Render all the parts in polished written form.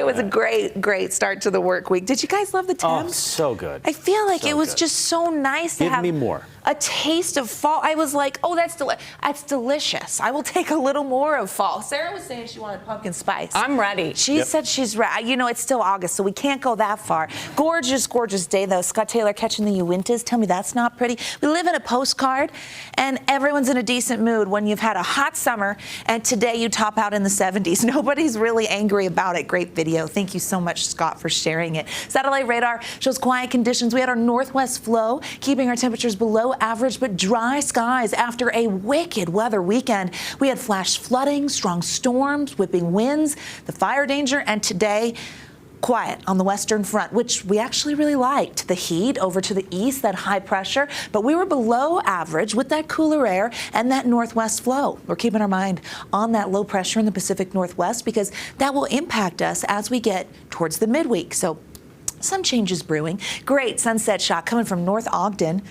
It was a great start to the work week. Did you guys love the temps? Oh, so good. I feel like so it was good. just so nice to have me more. a taste of fall. I was like, oh, that's delicious. I will take a little more of fall. Sarah was saying she wanted pumpkin spice. I'm ready. She said she's ready. You know, it's still August, so we can't go that far. Gorgeous, gorgeous day, though. Scott Taylor catching the Uintas. Tell me that's not pretty. We live in a postcard, and everyone's in a decent mood when you've had a hot summer, and today you top out in the 70s. Nobody's really angry about it. Great video. Thank you so much, Scott, for sharing it. Satellite radar shows quiet conditions. We had our northwest flow, keeping our temperatures below average, but dry skies after a wicked weather weekend. We had flash flooding, strong storms, whipping winds, the fire danger, and today, quiet on the western front, which we actually really liked. The heat over to the east, that high pressure, but we were below average with that cooler air and that northwest flow. We're keeping our mind on that low pressure in the Pacific Northwest because that will impact us as we get towards the midweek. So some changes brewing. Great sunset shot coming from North Ogden.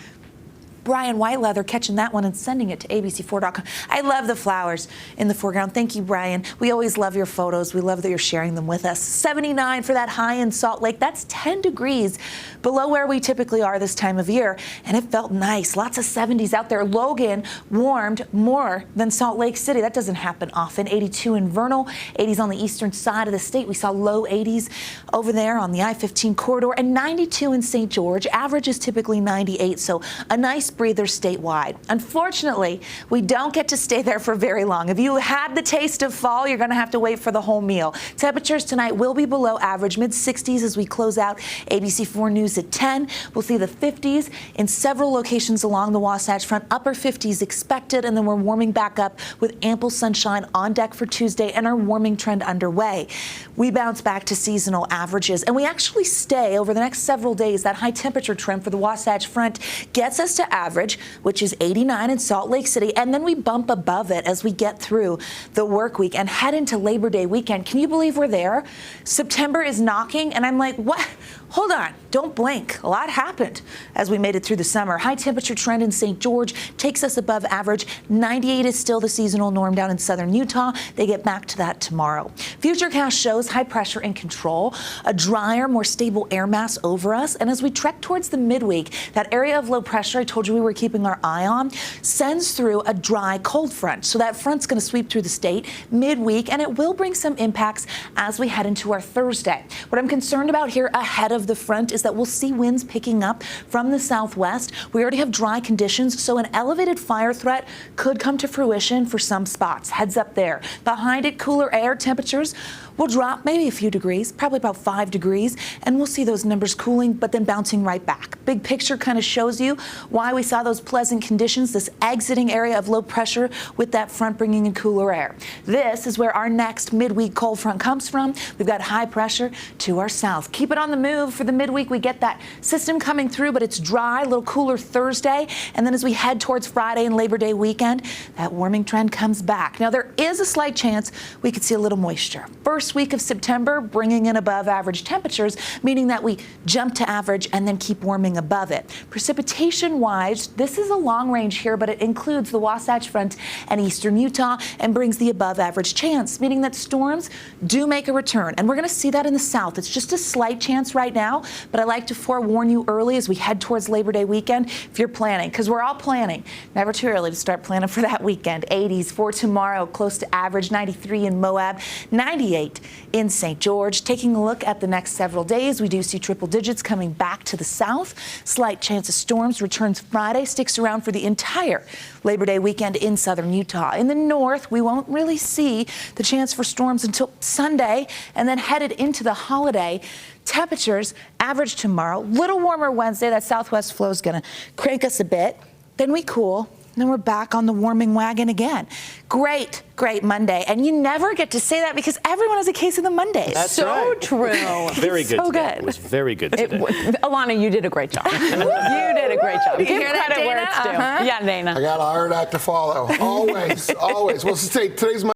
Brian Whiteleather catching that one and sending it to abc4.com. I love the flowers in the foreground. Thank you, Brian. We always love your photos. We love that you're sharing them with us. 79 for that high in Salt Lake. That's 10 degrees below where we typically are this time of year, and it felt nice. Lots of 70s out there. Logan warmed more than Salt Lake City. That doesn't happen often. 82 in Vernal, 80s on the eastern side of the state. We saw low 80s over there on the I-15 corridor, and 92 in St. George. Average is typically 98, so a nice breather statewide. Unfortunately, we don't get to stay there for very long. If you had the taste of fall, you're going to have to wait for the whole meal. Temperatures tonight will be below average, mid-60s as we close out ABC4 News at 10. We'll see the 50s in several locations along the Wasatch Front, upper 50s expected, and then we're warming back up with ample sunshine on deck for Tuesday and our warming trend underway. We bounce back to seasonal averages, and we actually stay over the next several days. That high temperature trend for the Wasatch Front gets us to average, which is 89 in Salt Lake City, and then we bump above it as we get through the work week and head into Labor Day weekend. Can you believe we're there? September is knocking, and I'm like, what? Hold on, don't blink. A lot happened as we made it through the summer. High temperature trend in St. George takes us above average. 98 is still the seasonal norm down in southern Utah. They get back to that tomorrow. Futurecast shows high pressure in control, a drier, more stable air mass over us, and as we trek towards the midweek, that area of low pressure I told you we were keeping our eye on sends through a dry cold front. So that front's going to sweep through the state midweek, and it will bring some impacts as we head into our Thursday. What I'm concerned about here ahead of the front is that we'll see winds picking up from the southwest. We already have dry conditions, so an elevated fire threat could come to fruition for some spots. Heads up there. Behind it, cooler air temperatures will drop maybe a few degrees, probably about 5 degrees, and we'll see those numbers cooling, but then bouncing right back. Big picture kind of shows you why we saw those pleasant conditions, this exiting area of low pressure with that front bringing in cooler air. This is where our next midweek cold front comes from. We've got high pressure to our south. Keep it on the move for the midweek. We get that system coming through, but it's dry, a little cooler Thursday, and then as we head towards Friday and Labor Day weekend, that warming trend comes back. Now, there is a slight chance we could see a little moisture. First week of September, bringing in above average temperatures, meaning that we jump to average and then keep warming above it. Precipitation-wise, this is a long range here, but it includes the Wasatch Front and eastern Utah and brings the above average chance, meaning that storms do make a return. And we're going to see that in the south. It's just a slight chance right now, but I like to forewarn you early as we head towards Labor Day weekend if you're planning, because we're all planning. Never too early to start planning for that weekend. 80s for tomorrow, close to average, 93 in Moab, 98 in St. George. Taking a look at the next several days, we do see triple digits coming back to the south. Slight chance of storms returns Friday, sticks around for the entire Labor Day weekend in southern Utah. In the north, we won't really see the chance for storms until Sunday, and then headed into the holiday. Temperatures average tomorrow, little warmer Wednesday. That southwest flow is going to crank us a bit. Then we cool. And then we're back on the warming wagon again. Great Monday. And you never get to say that because everyone has a case of the Mondays. That's so right. True. Very good So today. good. It was very good today. Alana, you did a great job. You did a great job. You Give hear that, credit where Dana? it's due. Yeah, Dana. I got a hard act to follow. Always, always. Well, today's my